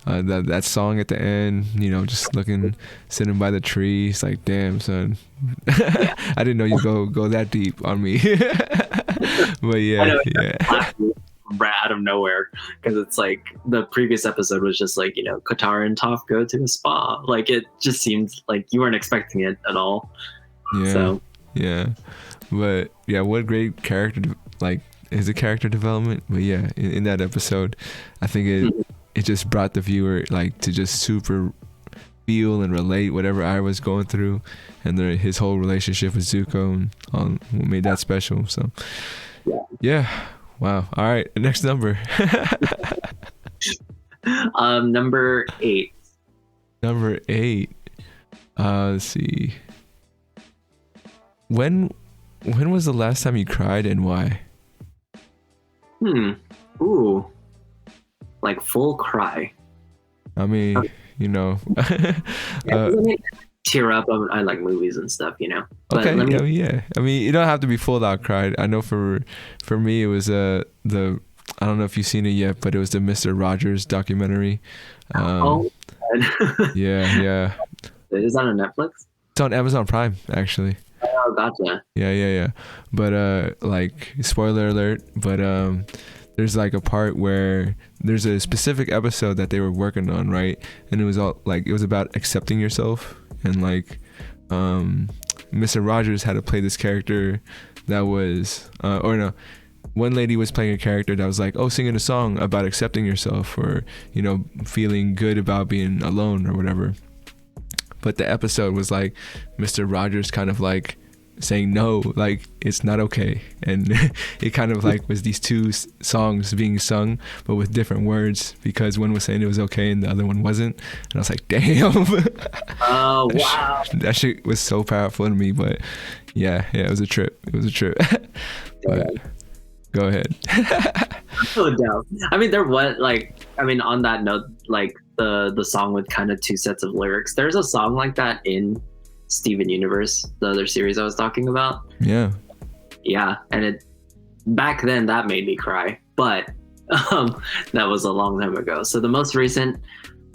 That song at the end, you know, just sitting by the tree. It's like, damn, son. Yeah. I didn't know you go that deep on me. But yeah, yeah. Right out of nowhere, because it's like the previous episode was just like, you know, Katara and Toph go to a spa. Like it just seemed like you weren't expecting it at all. Yeah, So yeah, but yeah, what great like is a character development. But yeah, in that episode, I think it just brought the viewer like to just super feel and relate whatever I was going through, and his whole relationship with Zuko and what made that special. So yeah. Wow. All right. Next number. Number 8. Number 8. Let's see. When was the last time you cried and why? Ooh. Like full cry. I mean, you know. Tear up. I like movies and stuff, you know. But okay. Yeah. I mean, you don't have to be full out cried. I know for me it was the I don't know if you've seen it yet, but it was the Mr. Rogers documentary. Yeah. Is that on Netflix? It's on Amazon Prime, actually. Oh, gotcha. Yeah. But like, spoiler alert, but there's like a part where there's a specific episode that they were working on, right? And it was all like, it was about accepting yourself, and like Mr. Rogers had to play this character that was one lady was playing a character that was like, oh, singing a song about accepting yourself, or, you know, feeling good about being alone or whatever. But the episode was like Mr. Rogers kind of like saying, no, like, it's not okay. And it kind of like was these two songs being sung, but with different words, because one was saying it was okay and the other one wasn't. And I was like, damn. Oh, wow. That shit was so powerful to me. But yeah, it was a trip. But go ahead. No doubt. I mean, on that note, like the song with kind of two sets of lyrics, there's a song like that in Steven Universe, the other series I was talking about. Yeah, and it back then that made me cry, but that was a long time ago. So the most recent,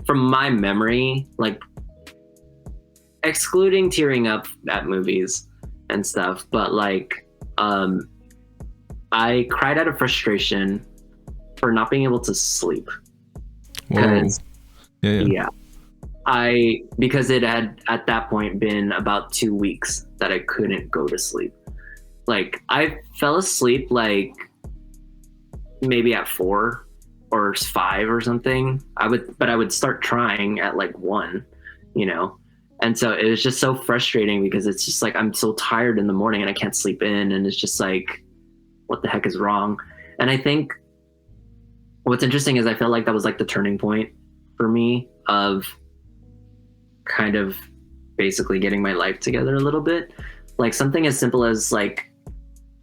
from my memory, like excluding tearing up at movies and stuff, but like I cried out of frustration for not being able to sleep. Whoa. Yeah. Because it had at that point been about 2 weeks that I couldn't go to sleep. Like I fell asleep like maybe at 4 or 5 or something. I would start trying at like 1, you know? And so it was just so frustrating because it's just like, I'm so tired in the morning and I can't sleep in. And it's just like, what the heck is wrong? And I think what's interesting is I felt like that was like the turning point for me of kind of basically getting my life together a little bit. Like something as simple as like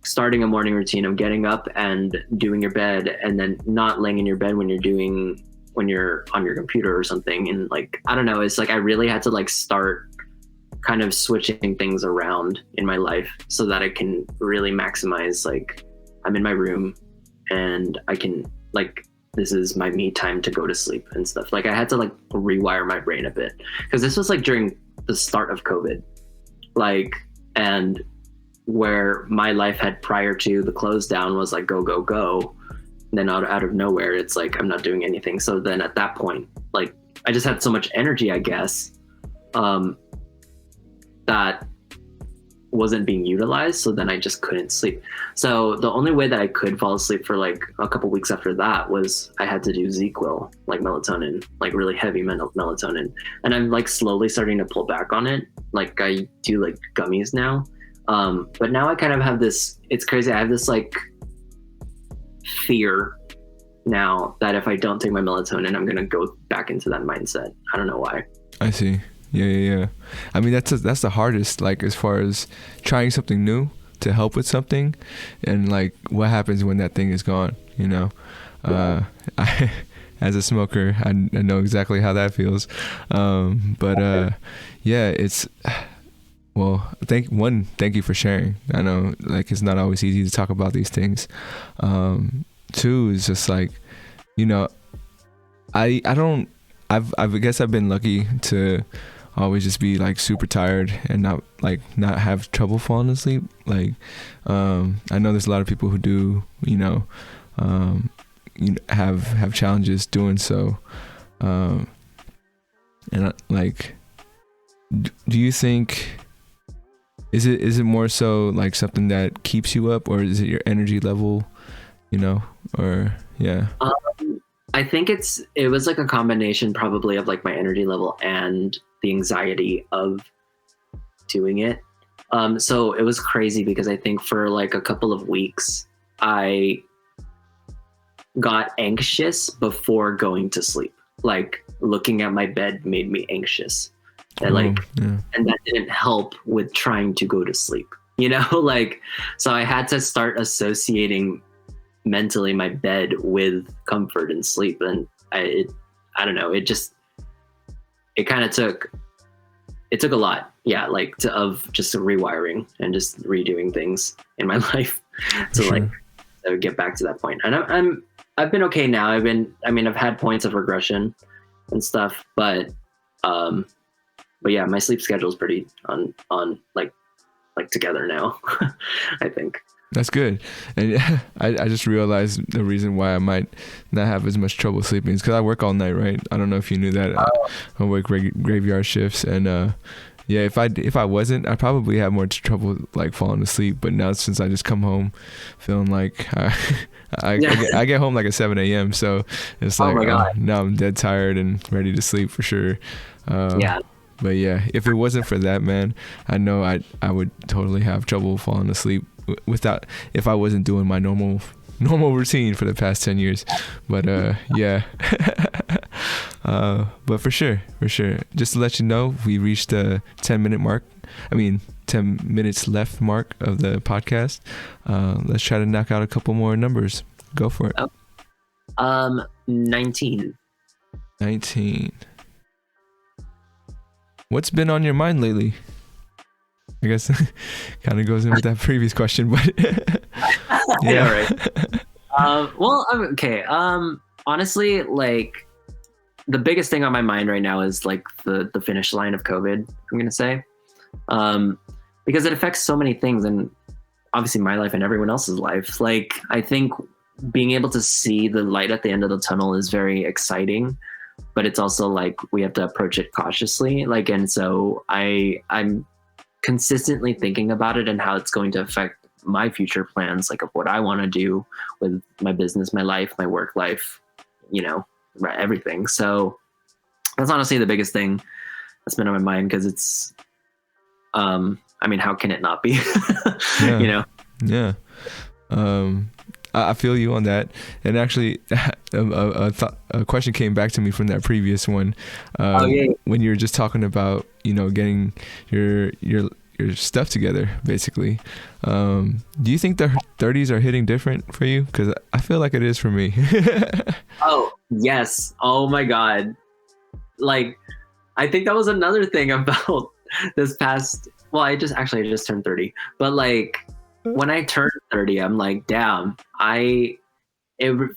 starting a morning routine of getting up and doing your bed, and then not laying in your bed when you're on your computer or something. And like, I don't know, it's like I really had to like start kind of switching things around in my life so that I can really maximize, like, I'm in my room and I can, like, this is my me time to go to sleep and stuff. Like I had to like rewire my brain a bit, because this was like during the start of COVID, like, and where my life had prior to the close down was like go. And then out of nowhere, it's like, I'm not doing anything. So then at that point, like I just had so much energy, I guess, that wasn't being utilized. So then I just couldn't sleep. So the only way that I could fall asleep for like a couple weeks after that was I had to do ZQL, like melatonin, like really heavy melatonin. And I'm like slowly starting to pull back on it. Like I do like gummies now. But now I kind of have this, it's crazy. I have this like fear now that if I don't take my melatonin, I'm going to go back into that mindset. I don't know why. I see. Yeah. I mean, that's the hardest, like, as far as trying something new to help with something, and like what happens when that thing is gone, you know? I, as a smoker, I know exactly how that feels. Yeah, it's, well, thank you for sharing. I know, like, it's not always easy to talk about these things. Two is just like, you know, I don't, I guess I've been lucky to always just be like super tired and not have trouble falling asleep. Like, I know there's a lot of people who do, have challenges doing so. And like, do you think, is it more so like something that keeps you up, or is it your energy level, or yeah? I think it was like a combination probably of like my energy level and the anxiety of doing it. So it was crazy because I think for like a couple of weeks I got anxious before going to sleep. Like looking at my bed made me anxious. And and that didn't help with trying to go to sleep. Like, so I had to start associating mentally my bed with comfort and sleep. And I don't know, it kind of took a lot. Yeah. Like of just rewiring and just redoing things in my life to like to get back to that point. And I've been okay now. I've had points of regression and stuff, but yeah, my sleep schedule is pretty on like together now. I think. That's good. And I just realized the reason why I might not have as much trouble sleeping is because I work all night, right? I don't know if you knew that. I work graveyard shifts, and yeah, if I wasn't, I'd probably have more trouble like falling asleep. But now since I just come home feeling like I get home like at 7 a.m. So it's like, now I'm dead tired and ready to sleep for sure. Yeah. But yeah, if it wasn't for that, man, I know I would totally have trouble falling asleep if I wasn't doing my normal routine for the past 10 years. But yeah. But for sure, just to let you know, we reached the 10 minutes left mark of the podcast. Let's try to knock out a couple more numbers. Go for it. 19. What's been on your mind lately? I guess kind of goes in with that previous question, but yeah, right. Well, okay. Honestly, like the biggest thing on my mind right now is like the finish line of COVID, I'm gonna say, because it affects so many things, and obviously my life and everyone else's life. Like, I think being able to see the light at the end of the tunnel is very exciting, but it's also like we have to approach it cautiously. Like, and so I'm consistently thinking about it and how it's going to affect my future plans, like of what I want to do with my business, my life, my work life, everything. So that's honestly the biggest thing that's been on my mind, because it's, how can it not be? Yeah. Yeah. I feel you on that. And actually, a question came back to me from that previous one. When you were just talking about, getting your stuff together, basically. Do you think the 30s are hitting different for you? Because I feel like it is for me. Oh, yes. Oh my God. Like, I think that was another thing about this past, well, I just turned 30, but like, when I turned 30, I'm like, damn,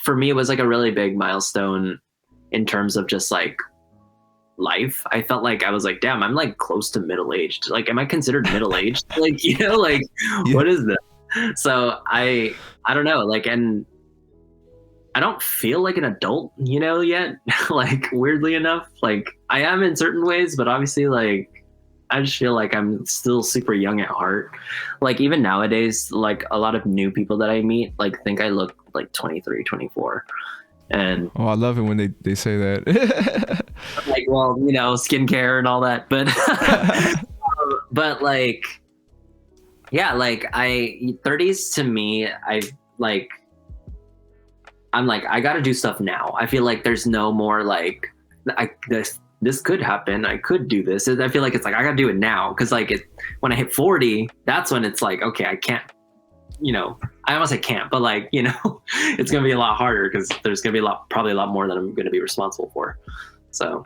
for me, it was like a really big milestone in terms of just like life. I felt like I was like, damn, I'm like close to middle-aged. Like, am I considered middle-aged? Like, like, yeah. What is this? So I don't know, like, and I don't feel like an adult, yet. Like, weirdly enough, like I am in certain ways, but obviously, like, I just feel like I'm still super young at heart. Like, even nowadays, like a lot of new people that I meet, like, think I look like 23, 24. And I love it when they say that. Like, well, skincare and all that, but but like, yeah, like 30s to me, I'm like, I gotta do stuff now. I feel like there's no more like this could happen. I could do this. I feel like it's like I gotta do it now, because like when I hit 40, that's when it's like, okay, I can't I almost say can't, but like, it's going to be a lot harder because there's going to be probably a lot more that I'm going to be responsible for. So.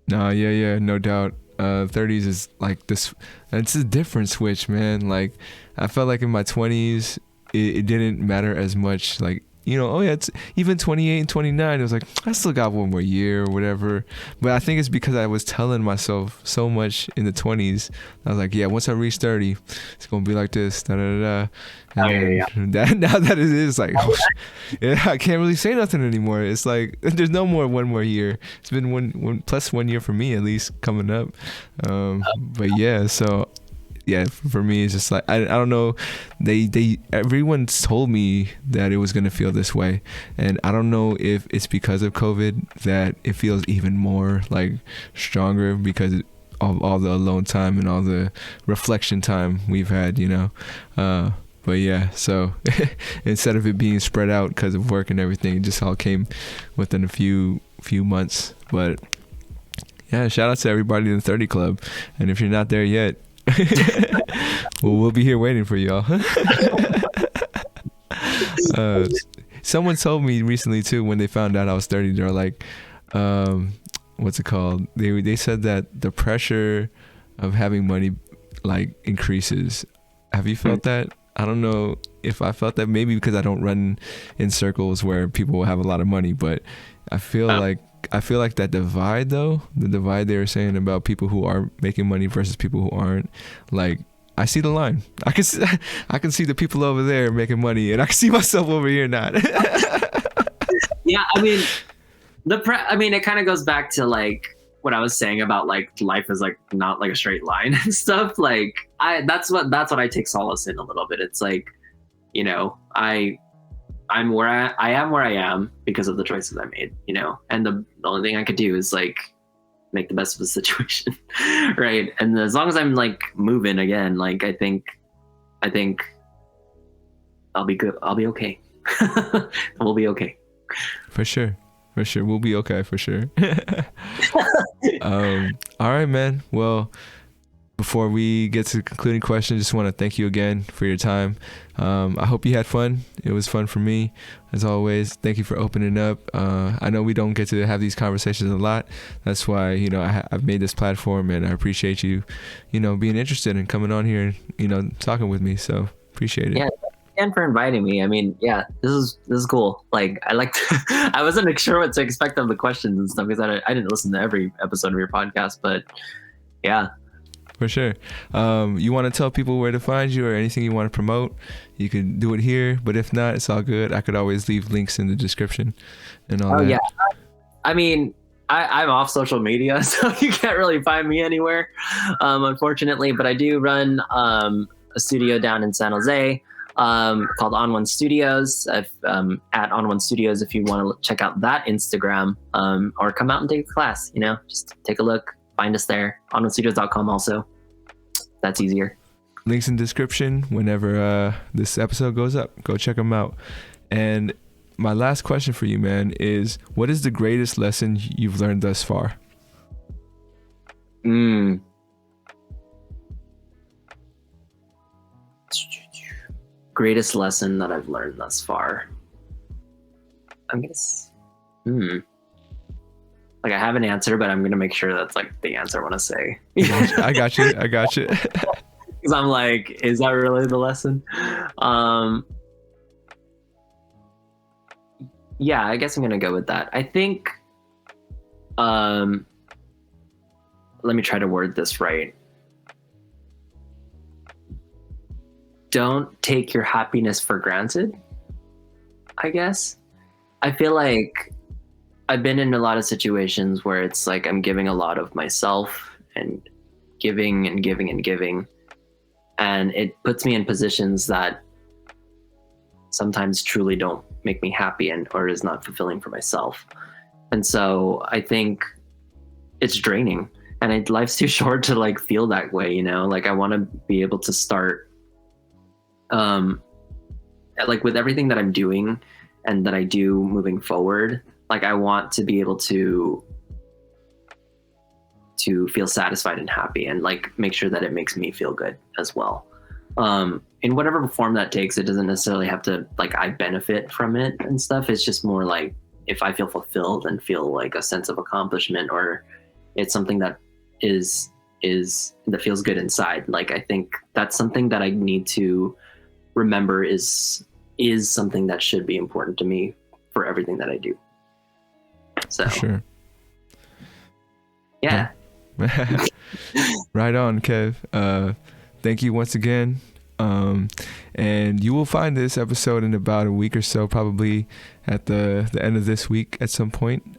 No, yeah, no doubt. 30s is like this. It's a different switch, man. Like, I felt like in my 20s, it didn't matter as much. Like, oh yeah, it's even 28 and 29. It was like, I still got one more year or whatever. But I think it's because I was telling myself so much in the 20s. I was like, yeah, once I reach 30, it's gonna be like this. Da da da. And then now that it is like, yeah, I can't really say nothing anymore. It's like there's no more one more year. It's been one plus 1 year for me at least coming up. But yeah, so. Yeah, for me, it's just like, I don't know. Everyone's told me that it was going to feel this way. And I don't know if it's because of COVID that it feels even more like stronger because of all the alone time and all the reflection time we've had, But yeah, so instead of it being spread out because of work and everything, it just all came within a few months. But yeah, shout out to everybody in the 30 Club. And if you're not there yet, well, we'll be here waiting for y'all. Someone told me recently too, when they found out I was 30, they're like, what's it called? They said that the pressure of having money like increases. Have you felt that? I don't know if I felt that, maybe because I don't run in circles where people have a lot of money, but I feel like that divide though, the divide they were saying about people who are making money versus people who aren't, like, I see the line. I can see the people over there making money, and I can see myself over here not. Yeah, I mean, it kind of goes back to like what I was saying about like life is like not like a straight line and stuff. Like that's what I take solace in a little bit. It's like, I'm where I am where I am because of the choices I made, and the only thing I could do is like make the best of the situation. Right. And as long as I'm like moving again, like I think I'll be good. I'll be okay. We'll be okay. For sure. We'll be okay for sure. All right, man. Well, before we get to the concluding question, just want to thank you again for your time. I hope you had fun. It was fun for me, as always. Thank you for opening up. I know we don't get to have these conversations a lot. That's why, I've made this platform, and I appreciate you, being interested in coming on here and, talking with me. So appreciate it. Yeah. And for inviting me. I mean, yeah, this is cool. Like, I wasn't sure what to expect of the questions and stuff because I didn't listen to every episode of your podcast, but yeah. For sure. You want to tell people where to find you or anything you want to promote, you can do it here. But if not, it's all good. I could always leave links in the description and all that. Oh, yeah. I mean, I'm off social media, so you can't really find me anywhere, unfortunately. But I do run a studio down in San Jose called On One Studios. At On One Studios if you want to check out that Instagram, or come out and take a class. Just take a look. Find us there. OnOneStudios.com also. That's easier. Links in description whenever this episode goes up. Go check them out. And my last question for you, man, is what is the greatest lesson you've learned thus far? Greatest lesson that I've learned thus far. I'm gonna. Like, I have an answer, but I'm gonna make sure that's like the answer I want to say. I got you. Because I'm like, is that really the lesson? Yeah, I guess I'm gonna go with that. I think. Let me try to word this right. Don't take your happiness for granted, I guess. I feel like I've been in a lot of situations where it's like I'm giving a lot of myself and giving and giving and giving. And it puts me in positions that sometimes truly don't make me happy or is not fulfilling for myself. And so I think it's draining, and life's too short to like feel that way, Like I want to be able to start like with everything that I'm doing and that I do moving forward, like I want to be able to feel satisfied and happy and like make sure that it makes me feel good as well. In whatever form that takes. It doesn't necessarily have to like I benefit from it and stuff. It's just more like if I feel fulfilled and feel like a sense of accomplishment, or it's something that is that feels good inside. Like I think that's something that I need to remember is something that should be important to me for everything that I do. So For sure. Yeah. Right on, Kev. Thank you once again. And you will find this episode in about a week or so, probably at the end of this week at some point.